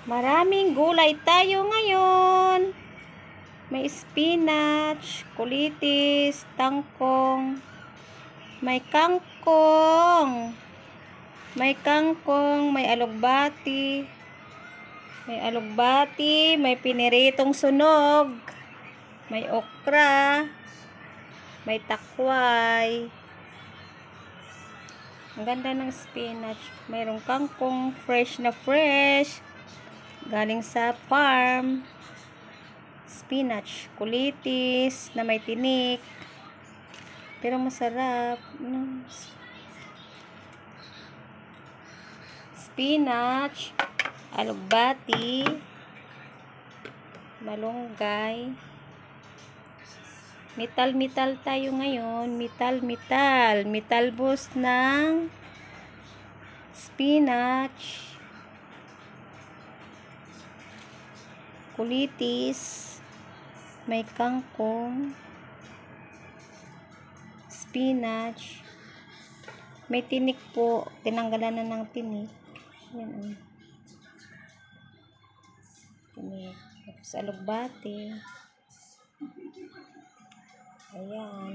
Maraming gulay tayo ngayon. May spinach, kulitis, tangkong, may kangkong, may alugbati, may piniritong sunog, may okra, may takway. Ang ganda ng spinach. Mayroong kangkong fresh na fresh galing sa farm. Spinach, kulitis na may tinik, pero masarap. Spinach, alugbati, malunggay. Mital tayo ngayon. Mitalbos ng spinach, kulitis, may kangkong, spinach, may tinik po, tinanggalan na ng tinik. Yan, tinik. Tapos alugbati. Ayan.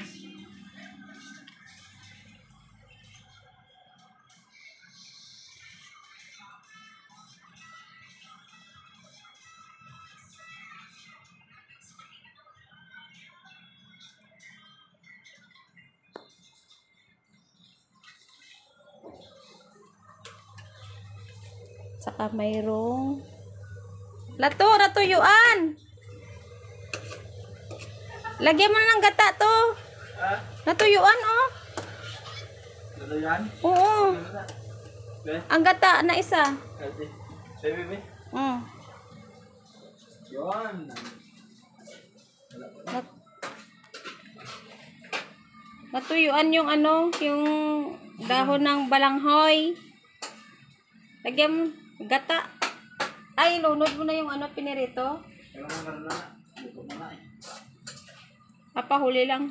Saka mayroong natuyuan. Lagyan mo na ng gata to. Ha? Natuyuan, oh. Natuyuan? Oo. Ang gata na isa. Bebe. Yun. Natuyuan yung yung dahon ng balanghoy. Lagyan mo gata. Ay, lunod mo na yung pinirito. Papahuli lang.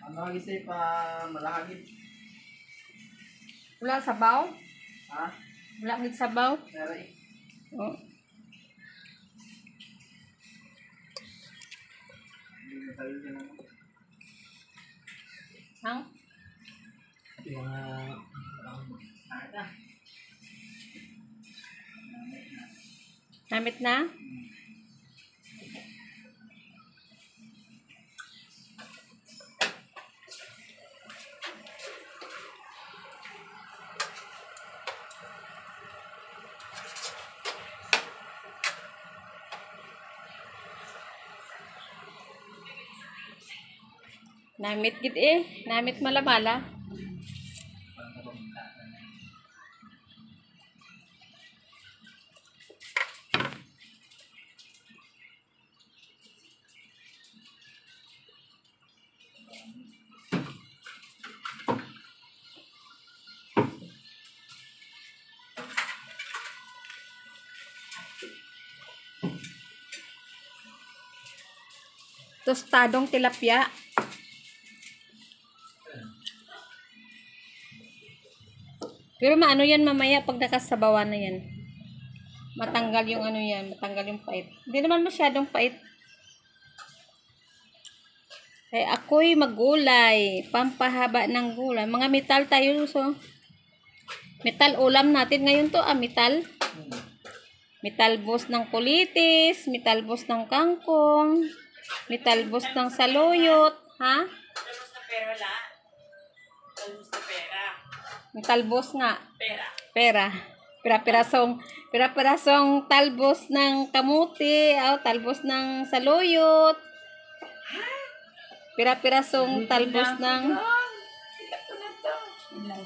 Ano lagi pa malahagin? Wala sabaw? Ha? Wala ngit sabaw? Meron eh. Oh. Hang? Namit na? Namit gid namit malamala. Tostadong tilapia. Pero maano yan mamaya pag nakasabawan na yan. Matanggal yung yan, matanggal yung pait. Hindi naman masyadong pait. Kaya ako'y magulay, pampahaba ng gulay. Mga metal tayo, so. Metal ulam natin ngayon to, metal. Metalbos ng kulitis, metalbos ng kangkong, metalbos ng saluyot, ha? Talbos na pera wala. Talbos na pera. Metalbos nga. Pera. Pira-pirasong talbos ng kamuti, talbos ng saluyot. Pira-pirasong talbos ng...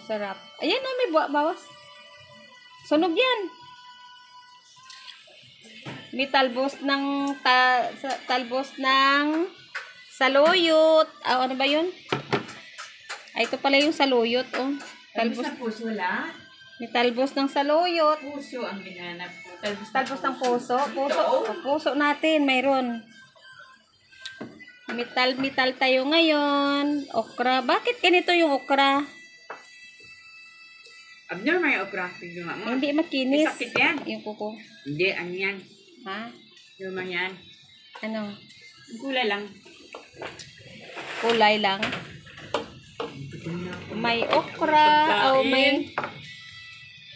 Sarap. Ayan may bawas. Sunog yan. May talbos ng talbos ng saluyot. Ano ba yun? Ay, ito pala yung saluyot, oh. Talbos na puso wala. May talbos ng saluyot. Puso ang ginanap ko. Talbos ng puso. Puso natin, mayroon. Mital tayo ngayon. Okra. Bakit ganito yung okra? Abnormal yung okra. Tignan mo. Hindi makinis. Sakit yan. Yung kuko. Hindi, ano yan? Ha? Normal yan. Ano? Ang kulay lang. Kulay lang. May okra. O may...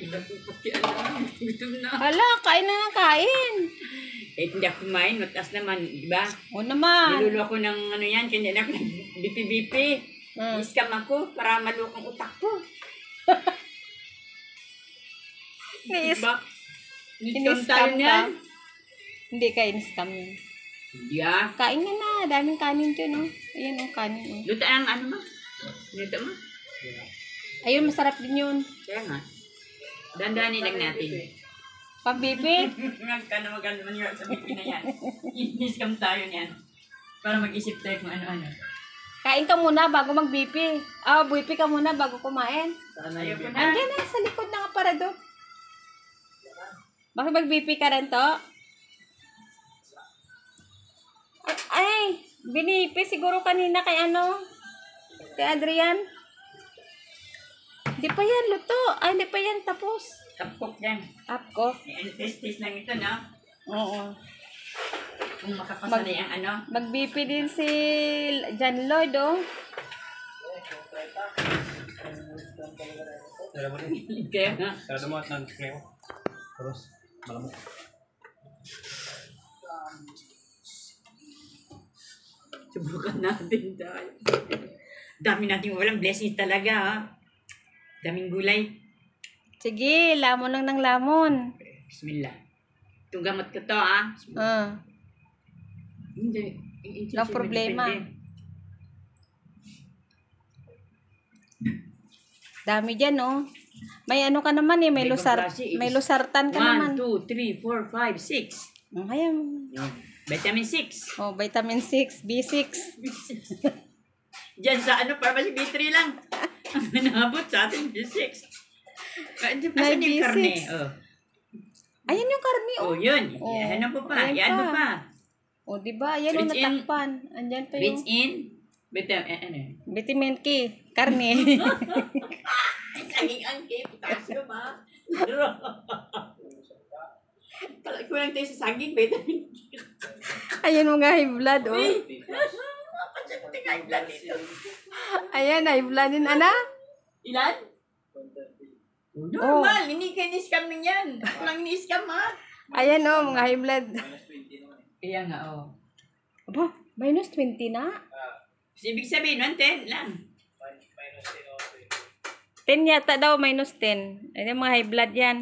Gutom na. Hala, kain na ng kain. Eh, hindi ako kumain. Mataas naman, di ba? O naman. Nilulo ako ng ano yan. Kanya na ako ng BP. Iskam ako para malukang utak ko. Diba? Iskam tayo Ini-scam ka? yan. Hindi ka in-scam yun. Hindi ah. Kain ka na. Daming kanin dyan, oh. Ayan, ang kanin, oh. Luto ang ano mo? Luto mo? Ayun, masarap din yun. Kaya nga. Dandanin lang natin. Pambibi. Magkano maniwag sa BP na yan. Iskam tayo niyan. Para mag-isip tayo kung ano-ano. Kain ka muna bago mag-BP. BP ka muna bago kumain. Ayoko na. Andiyan na, sa likod ng aparador. Bakit mag-BP ka rin to? Ay, binipi siguro kanina kay ano? Kay Adrian. Di pa yan luto. Ay, di pa yan tapos. Tapok yan. Apko. Taste lang ito, no? Oo. Kung makapasanay ang ano. Mag-BP din si John Lloyd, oh. Kaya nga. Sarado mo at nag-creo. Terus, malamok. Subukan natin tayo. Dami nating walang blessings talaga, ha? Daming gulay. Sige, lamon lang ng lamon. Bismillah. Itong gamot ko to, ha? Hindi. No problema. Dami dyan, oh. May ano ka naman, eh. May lusartan ka naman. 1, 2, 3, 4, 5, 6. Ayan. Vitamin 6. Oh, vitamin 6, B6. Diyan sa ano, para si B3 lang. Ang manabot sa atin, B6. Asan yung B6. karne? Oh. Ayan yung karni, oh. Oh, yun. Oh, Ano pa pa? ayan Yan pa. mo pa. Oh, di ba? Ayan yung Rich in- natakpan. Andyan pa Rich yung in ano? vitamin K, karne. Saging ang K, potassium ha. Pala ko lang tayo sa saging, vitamin K. Ayan mo nga high blood, oh. Pansya high blood dito. Ayan, high blood din, ana. Ilan? Normal, hindi kayo ni-scam ng yan. Ako lang ni-scam ha. Ayan, oh, mga high blood. Kaya nga, oh. Aba, minus 20 na. Ibig sabihin, 110 lang. 10 yata daw, minus 10. Ayan, mga high blood yan.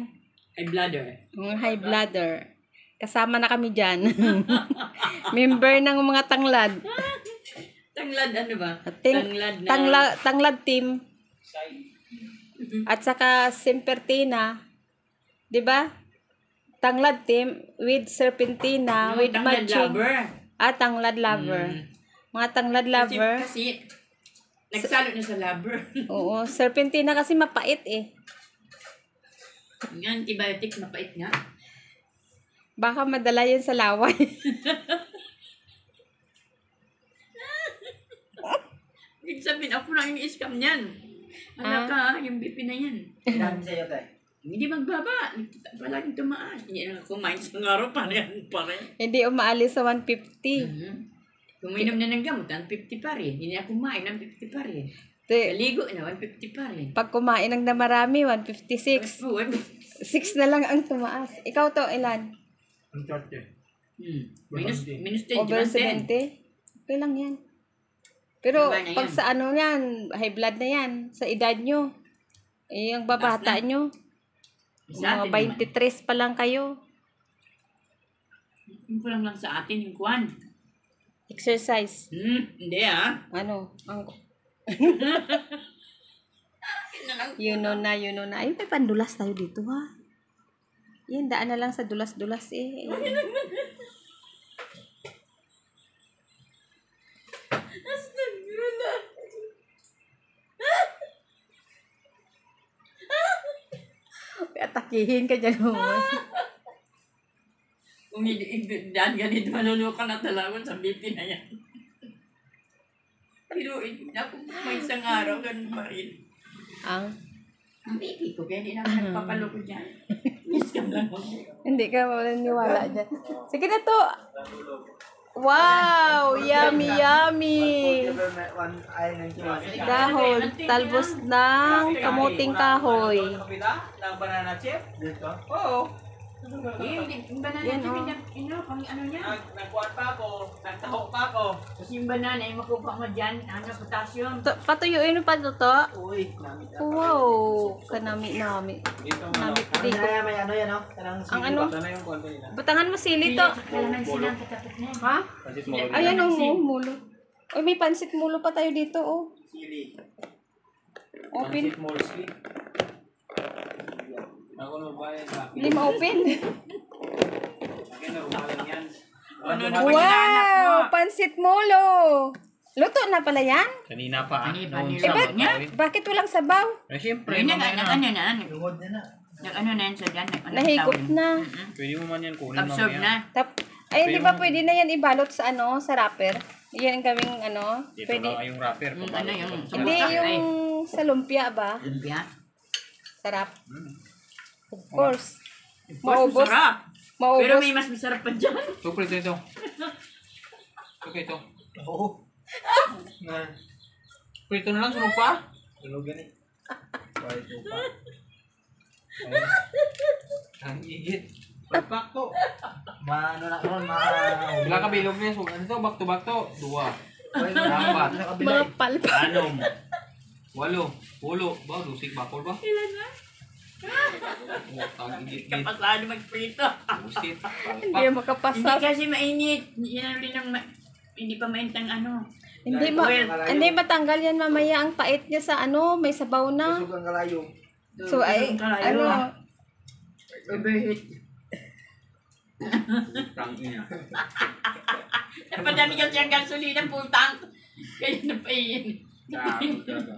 High bladder. Mga high bladder. Kasama na kami dyan. Member ng mga tanglad. Tanglad, ano ba? Tanglad, na... tanglad team. At saka Simpertina. 'Di ba? Tanglad team with Serpentina, with tanglad matching. lover. Tanglad lover. Mga tanglad lover. Kasi nagsalo na sa lover. Oo, Serpentina kasi mapait eh. Yung antibiotic, mapait nga. Baka madala yan sa laway. Ibig sabihin, ako lang yung iskam niyan. Anak ka, yung BP na yan. Dami sa'yo, te. Hindi magbaba. Palaging tumaas. Hindi na kumain sa araw pa rin. Hindi umaalis sa 150. Kuminom na ng gamot, 150 pa rin. Hindi na kumain, 150 pa rin. Te, Kaligo na, 150 pa rin. pag kumain ng namarami, 156. 6 na lang ang tumaas. Ikaw to, ilan? Ang charte. Minus 10, Over 70? Okay lang yan. Pero Iba na pag yan. sa ano yan, high blood na yan, sa edad nyo. Eh, ang babata nyo. Sa Mga atin 23 pa lang kayo. Yung kulang lang sa atin, yung kwan. Exercise. Hindi ah. Ano? You know na. Ay, may pandulas tayo dito ha. Yan, daan na lang sa dulas-dulas eh. Akihin ka dyan naman. Kung daan ganito, malulukan na talaga sa BP na yan. Pero ako may isang araw, ganun pa rin. Ang BP ko, kaya hindi naman nagpapaloko dyan. Miss ka lang ako. Hindi ka maniniwala dyan. Sige na to. Wow! Yummy, yummy! Dahon, talbos ng kamuting kahoy. Ng banana chip? Dito? Oo. Yung banana Yan, chip, oh. pang ano niya. Nagkuhan pa ako. Nagtaho pa ako. Kasi yung banana, yung makuha mo dyan, potassium. Patuyuin mo pa to to? Uy, namit ako. Wow! Kanami-nami. Dito mo Nami, lang. dito. May ano yan, oh. Ang ano? Sana yung konti nila. Butangan mo sili to. Kailangan silang katapos na yan. Ha? Pansit mo. Ayan o, mulo. Uy, may pansit mulo pa tayo dito, oh. Sili. Open. Pansit moleskin. Ako na bayad sa akin. Hindi ma-open. Akin na, umalang yan. Ano na Wow! Pansit mulo! Luto na pala yan? Kanina pa. Kanina, Eh, niya. bakit walang sabaw? Siyempre, Ayun na, mamaya na. ano na. Lungod na na. Nag-ano na yan sa dyan. Nahigop na. Pwede mo man yan kunin Absorb na. Ay, hindi ba pwede na yan ibalot sa ano, sa wrapper? Yan ang gawing ano, Dito pwede. lang yung wrapper. Ano yung Hindi yung sa lumpia ba? lumpia? Sarap. Hmm. Of course. Maubos. Maubos. Masarap. Maubos. Pero may mas masarap pa dyan. So, prito ito. Okay, ito. Oo. Na. Prito na lang, sunog pa? Sunog yan eh. Prito pa. Ang igit. Pagpak to. Maano na ko, Wala ka bilog niya. So, ano to? Back to back to. 2. 4. Mga palpa. 6. 8. 10. Ba, lusig bakol ba? Ilan na? Ang igit-git. Kapasado magprito. Busit. Hindi Palpak. makapasa. Hindi kasi mainit. Yan rin ang hindi pa mainit ang ano. Hindi matanggal yan mamaya ang pait niya sa ano, may sabaw na. Ang kalayo. So ay ano, Overheat. Tangina. Napadami kasi ang gasolina, full tank. Kaya napayin. Grabe talaga.